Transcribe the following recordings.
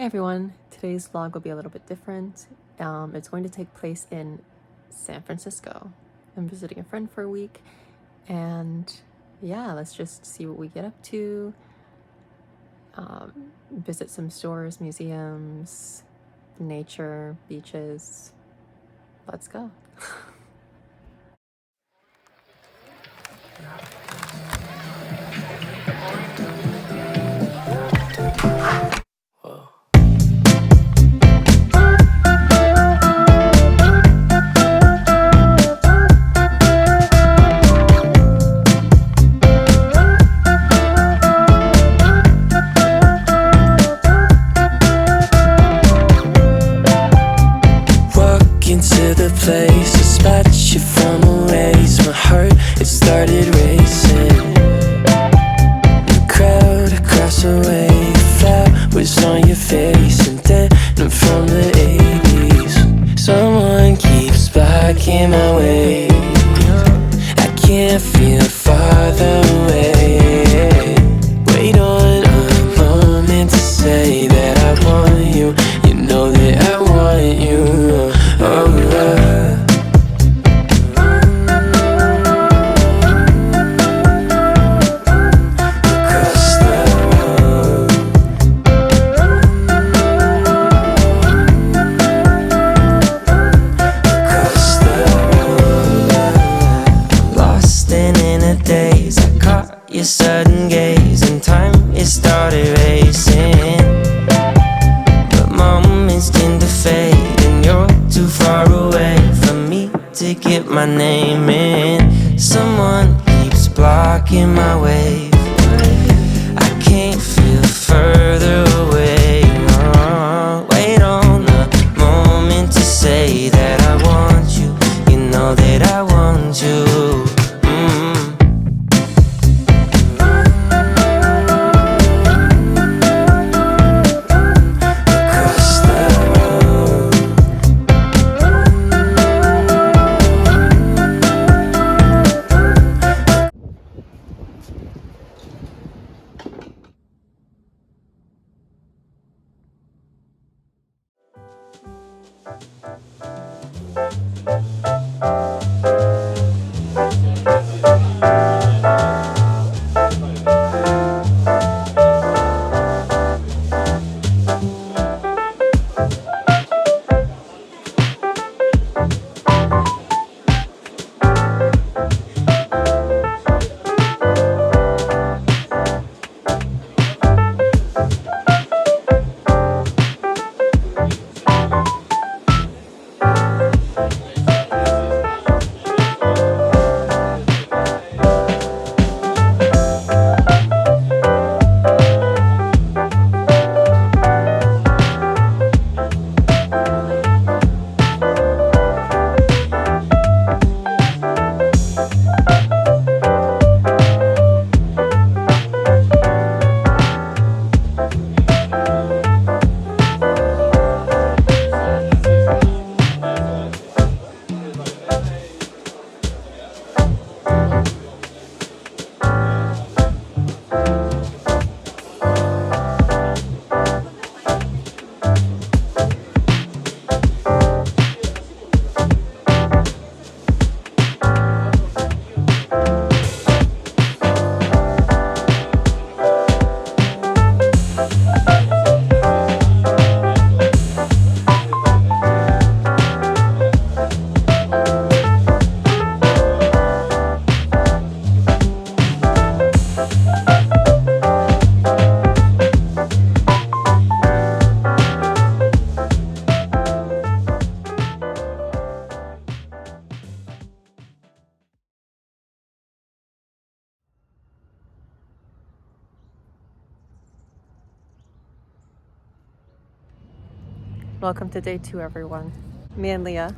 everyone, today's vlog will be a little bit different. It's going to take place in San Francisco. I'm visiting a friend for a week, and yeah, let's just see what we get up to. Visit some stores, museums, nature, beaches. Let's go. Your sudden gaze and time, it started racing. But moments tend to fade, and you're too far away from me to get my name in. Someone keeps blocking my way. I can't feel further away. Wait on the moment to say that I want you. You know that I want you. Welcome to day 2, everyone. Me and Leah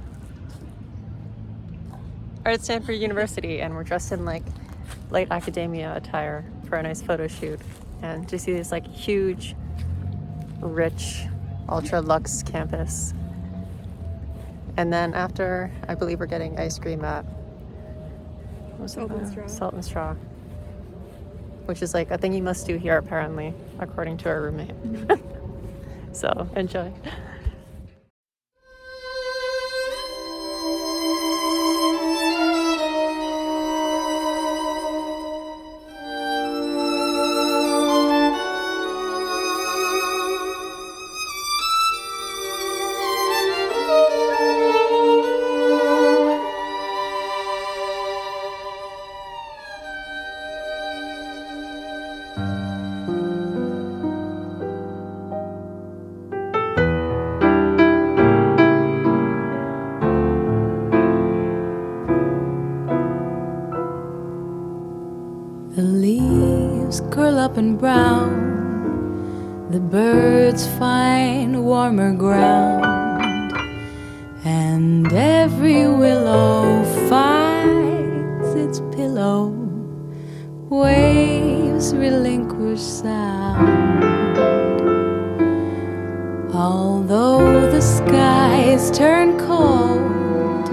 are at Stanford University, and we're dressed in like light academia attire for a nice photo shoot. And to see this like huge, rich, ultra luxe campus. And then after, I believe we're getting ice cream at Salt and Straw, which is like a thing you must do here apparently, according to our roommate. So enjoy. The leaves curl up and brown, the birds find warmer ground, and every willow finds its pillow. Waves relinquish sound. Although the skies turn cold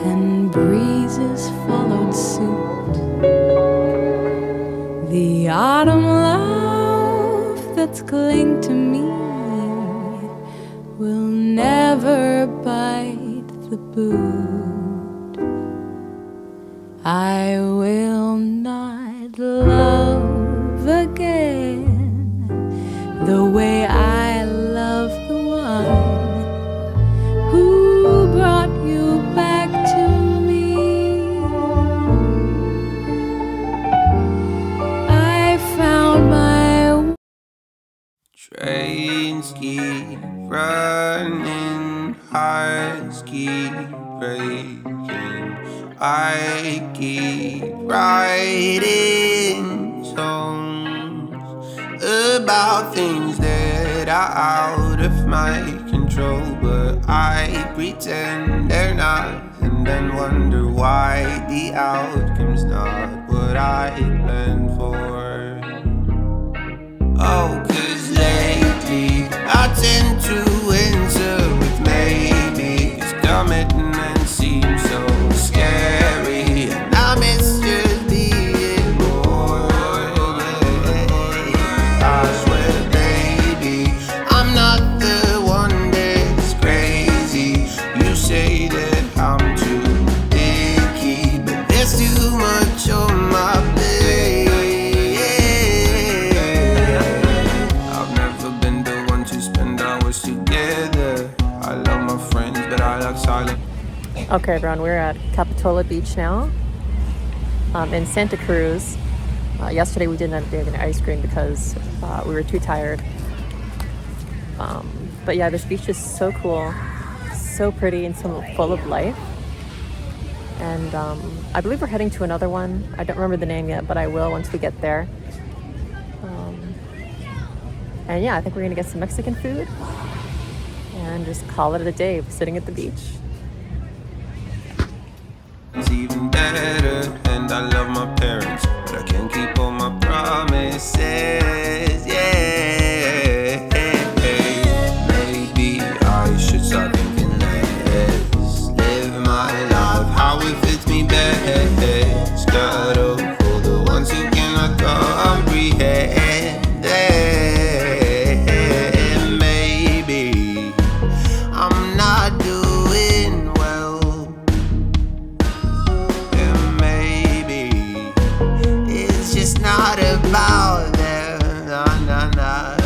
and breezes followed suit, the autumn love that's cling to me will never bite the boot. I will not love again the way I love the one who brought you back to me. I found my Trains keep running, hearts keep breaking. I keep writing songs about things that are out of my control, but I pretend they're not, and then wonder why the outcome's not what I planned for. Oh, 'cause lately I tend to answer with maybe, 'cause commitment seems so scary, and I miss just being more. I swear, baby, I'm not the one that's crazy. You say that I'm too picky, but there's too much on my plate. I've never been the one to spend hours together. I love my friends, but I like silence. Okay, everyone, we're at Capitola Beach now, in Santa Cruz. Yesterday we didn't end up getting ice cream because we were too tired. But yeah, this beach is so cool, so pretty, and so full of life. And I believe we're heading to another one. I don't remember the name yet, but I will once we get there. And yeah, I think we're gonna get some Mexican food and just call it a day sitting at the beach. It's even better, and I love my parents, but I can't keep all my promises. Yeah, maybe I should start thinking less. Live my life how it fits me best. Got up for the ones who cannot comprehend. Maybe I'm not doing well. It's not about them, nah.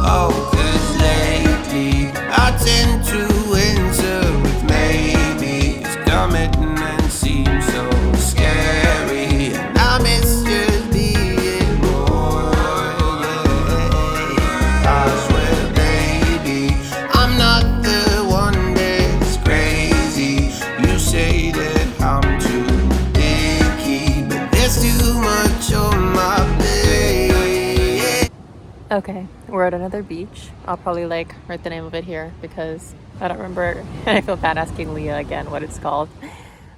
Oh, 'cause lately I tend to answer with maybe, 'cause commitment seems so scary, and I miss just being more. I swear, baby, I'm not the one that's crazy. You say that I'm too picky, but there's too much on my plate. Okay, we're at another beach. I'll probably write the name of it here because I don't remember. I feel bad asking Leah again what it's called.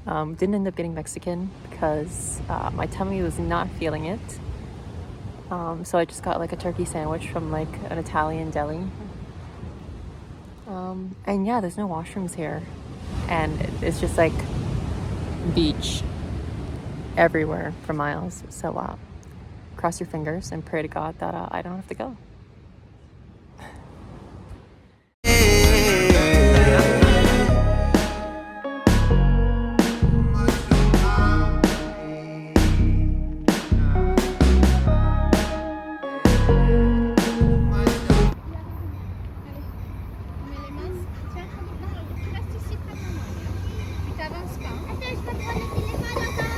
Didn't end up getting Mexican because my tummy was not feeling it. So I just got a turkey sandwich from an Italian deli. And yeah, there's no washrooms here. And it's just beach everywhere for miles. So cross your fingers and pray to God that I don't have to go. avance. Tu vas prendre. Non, tu restes ici près de maman. Tu t'avances pas. Attends, je vais prendre le téléphone encore.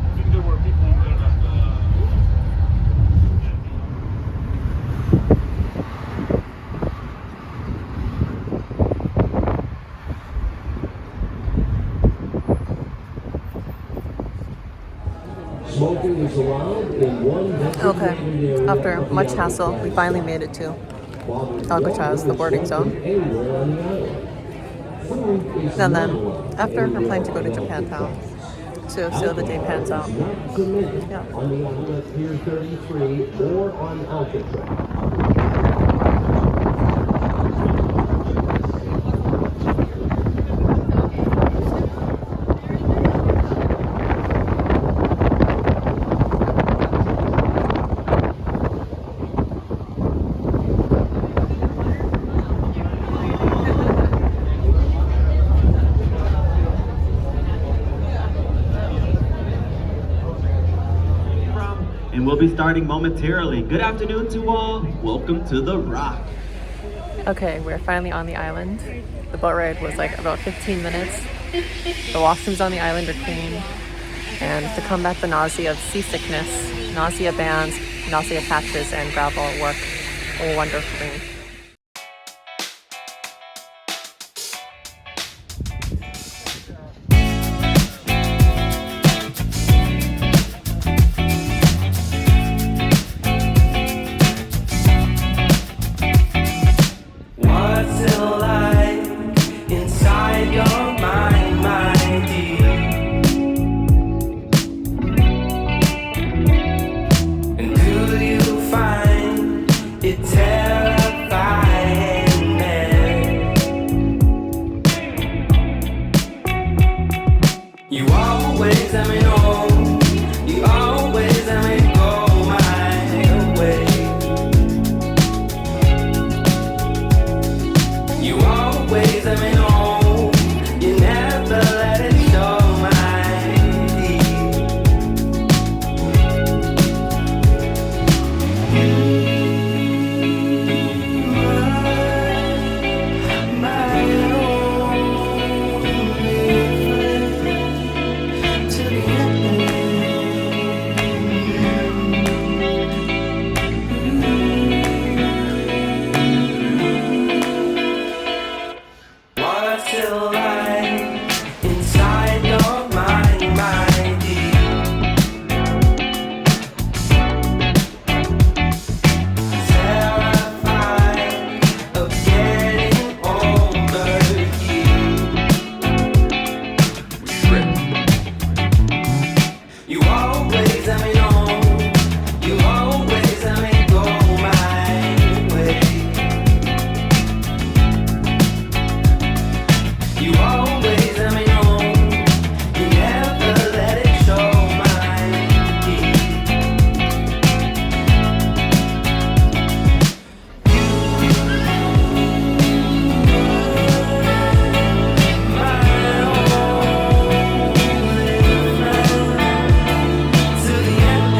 I think there were people even at Smoking is allowed in one Okay, after much hassle, we finally made it to Alcatraz, the boarding zone. And then after, we're planning to go to Japantown to see how the day pans out. Yeah. On the island Pier 33 or on Alcatraz. And we'll be starting momentarily. Good afternoon to all. Welcome to The Rock. Okay, we're finally on the island. The boat ride was like about 15 minutes. The washrooms on the island are clean. And to combat the nausea of seasickness, nausea bands, nausea patches, and gravel work wonderfully. What's it like inside your mind, my dear? And do you find it terrifying there? You always let me know. You always let me go my way. You always let me know. You never let it show my What's it like inside your mind, my dear? Terrified of getting over you. You always let me know. You always let me go my way. You always let me know. You never let it show my deed. My only friend to the end.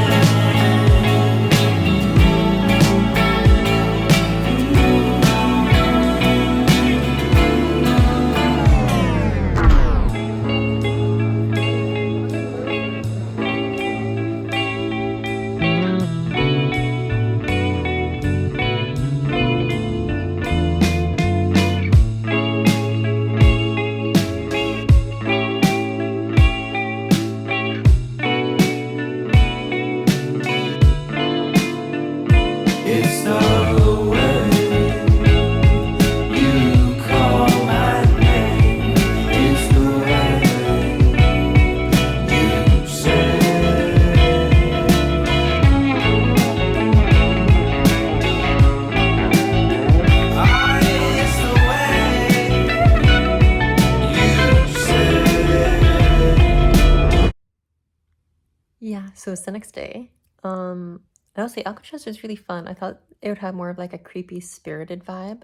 It's the way you call my name. It's the way you say. It's the way you say. Yeah, so it's the next day. And I'll say Alcatraz was really fun. I thought it would have more of like a creepy, spirited vibe.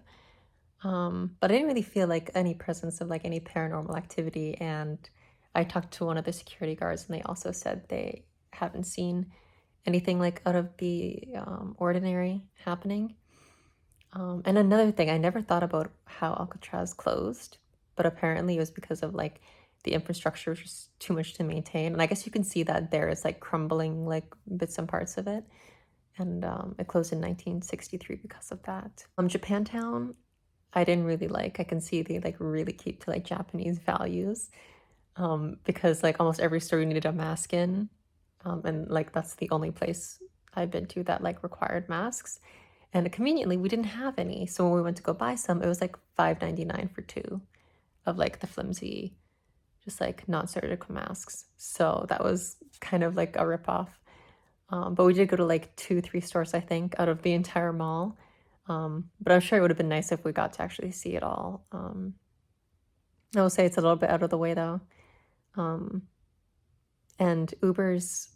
But I didn't really feel like any presence of like any paranormal activity. And I talked to one of the security guards, and they also said they haven't seen anything like out of the ordinary happening. And another thing, I never thought about how Alcatraz closed, but apparently it was because of like the infrastructure was just too much to maintain. And I guess you can see that there is like crumbling like bits and parts of it. And it closed in 1963 because of that. Japantown, I didn't really like. I can see they like really keep to like Japanese values, because like almost every store you needed a mask in, and like that's the only place I've been to that like required masks. And conveniently, we didn't have any. So when we went to go buy some, it was like $5.99 for two of like the flimsy, just like non-surgical masks. So that was kind of like a ripoff. But we did go to like 2-3 stores, I think, out of the entire mall. But I'm sure it would have been nice if we got to actually see it all. I will say it's a little bit out of the way though. And Ubers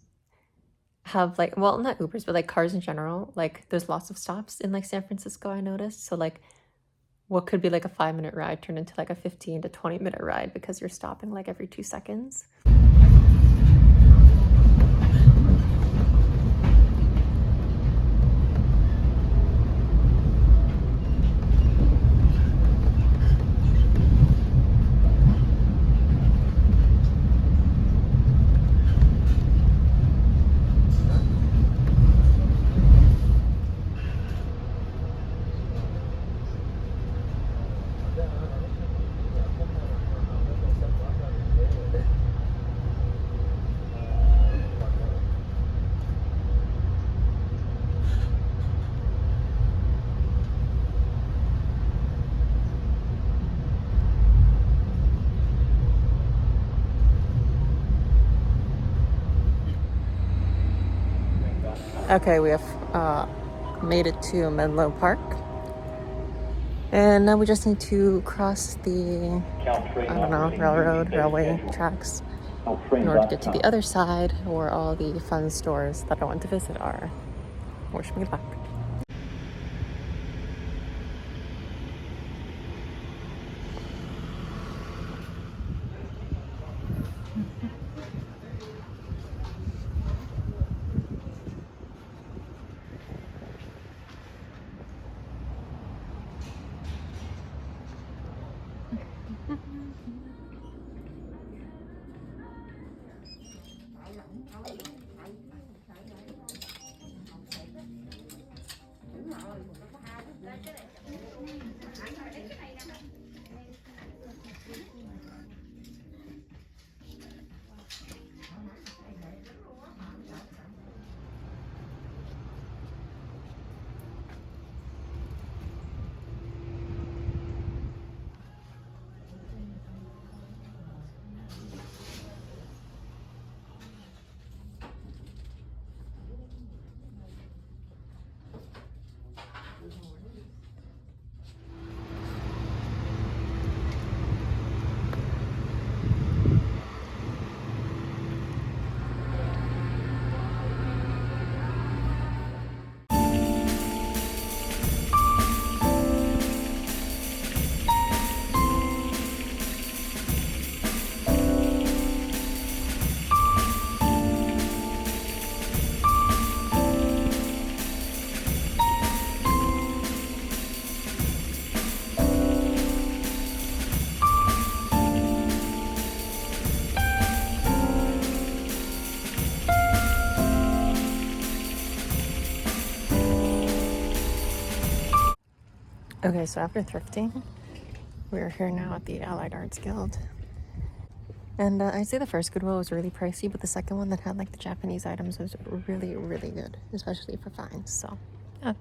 have like, well, not Ubers, but like cars in general. Like there's lots of stops in like San Francisco, I noticed. So like what could be like a 5-minute ride turned into like a 15 to 20-minute ride because you're stopping like every 2 seconds. Okay, we have made it to Menlo Park. And now we just need to cross the, I don't know, railway tracks in order to get to the other side where all the fun stores that I want to visit are. Wish me luck. Okay, so after thrifting, we're here now at the Allied Arts Guild. And I'd say the first Goodwill was really pricey, but the second one that had like the Japanese items was really, really good, especially for finds. So, yeah.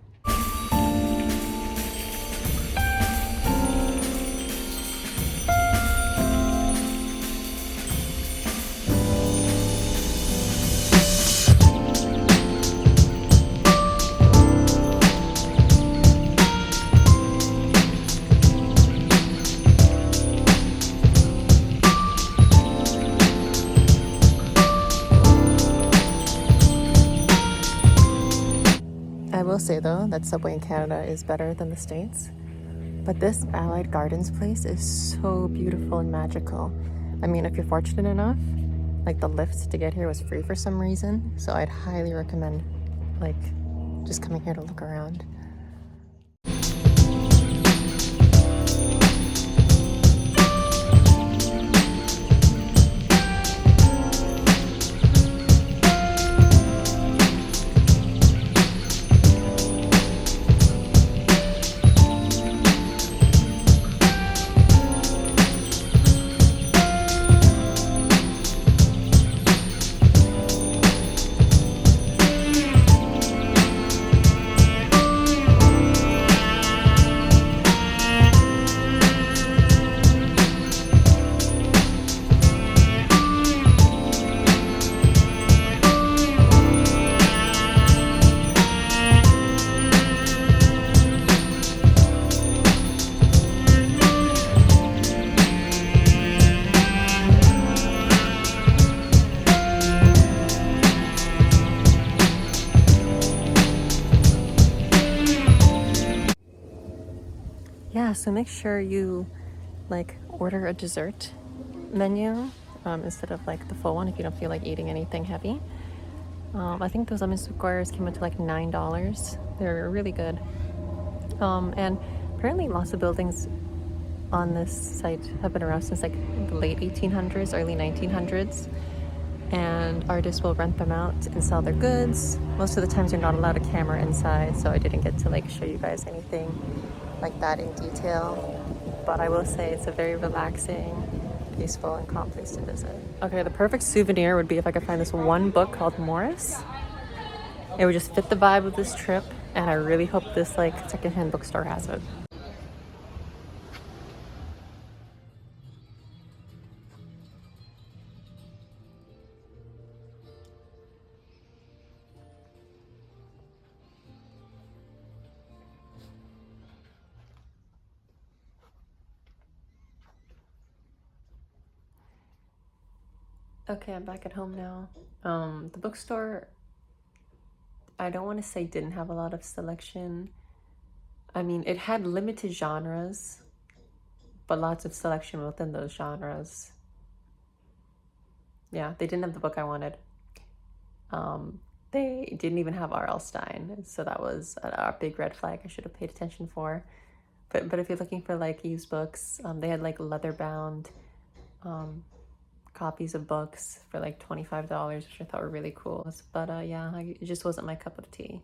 I will say though that Subway in Canada is better than the States, but this Allied Gardens place is so beautiful and magical. I mean, if you're fortunate enough like the lift to get here was free for some reason. So I'd highly recommend like just coming here to look around. Yeah, so make sure you like order a dessert menu instead of like the full one if you don't feel like eating anything heavy. I think those lemon squares came out to like $9. They're really good. And apparently lots of buildings on this site have been around since like the late 1800s, early 1900s. And artists will rent them out and sell their goods. Most of the times you're not allowed a camera inside, so I didn't get to like show you guys anything like that in detail. But I will say it's a very relaxing, peaceful, and calm place to visit. Okay, the perfect souvenir would be if I could find this one book called Morris. It would just fit the vibe of this trip, and I really hope this like secondhand bookstore has it. Okay, I'm back at home now. The bookstore, I don't want to say didn't have a lot of selection. I mean, it had limited genres, but lots of selection within those genres. Yeah, they didn't have the book I wanted. They didn't even have R.L. Stine, so that was a big red flag I should have paid attention for. But if you're looking for like used books, they had like leather-bound copies of books for like $25, which I thought were really cool. But yeah, it just wasn't my cup of tea.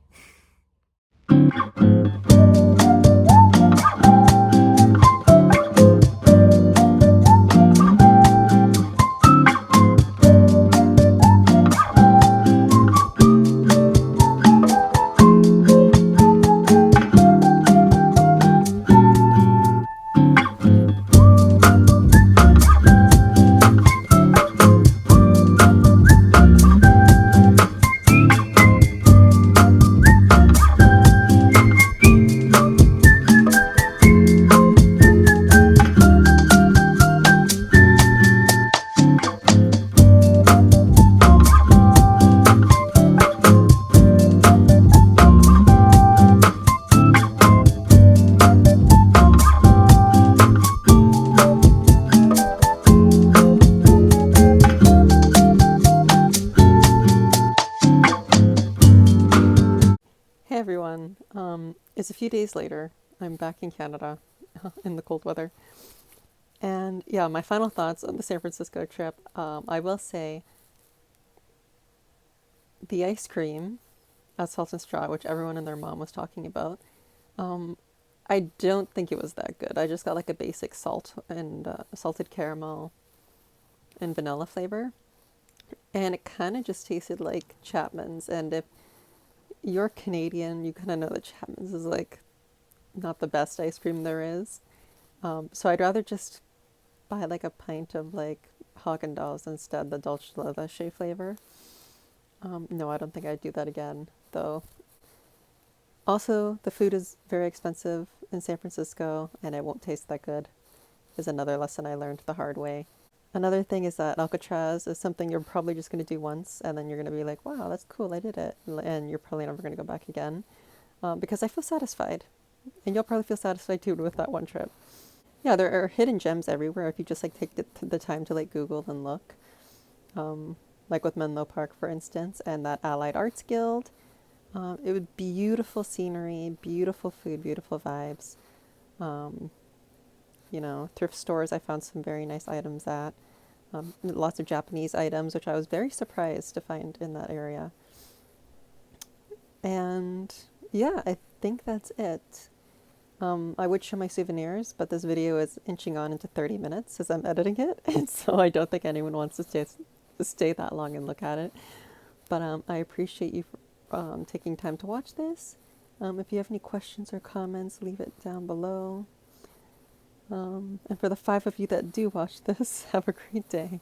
Everyone, it's a few days later. I'm back in Canada in the cold weather. And yeah, my final thoughts on the San Francisco trip. I will say the ice cream at Salt and Straw, which everyone and their mom was talking about, I don't think it was that good. I just got like a basic salt and salted caramel and vanilla flavor. And it kind of just tasted like Chapman's. And if you're Canadian, you kind of know that Chapman's is like not the best ice cream there is. So I'd rather just buy like a pint of like Haagen-Dazs instead, the Dolce Leche flavor. No, I don't think I'd do that again, though. Also, the food is very expensive in San Francisco, and it won't taste that good, is another lesson I learned the hard way. Another thing is that Alcatraz is something you're probably just going to do once, and then you're going to be like, wow, that's cool, I did it. And you're probably never going to go back again, because I feel satisfied. And you'll probably feel satisfied too with that one trip. Yeah, there are hidden gems everywhere if you just like take the time to like Google and look. like with Menlo Park, for instance, and that Allied Arts Guild. It was beautiful scenery, beautiful food, beautiful vibes. You know, thrift stores, I found some very nice items at. Lots of Japanese items, which I was very surprised to find in that area. And yeah, I think that's it. I would show my souvenirs, but this video is inching on into 30 minutes as I'm editing it, and so I don't think anyone wants to stay that long and look at it. But I appreciate you taking time to watch this. If you have any questions or comments, leave it down below. And for the 5 of you that do watch this, have a great day.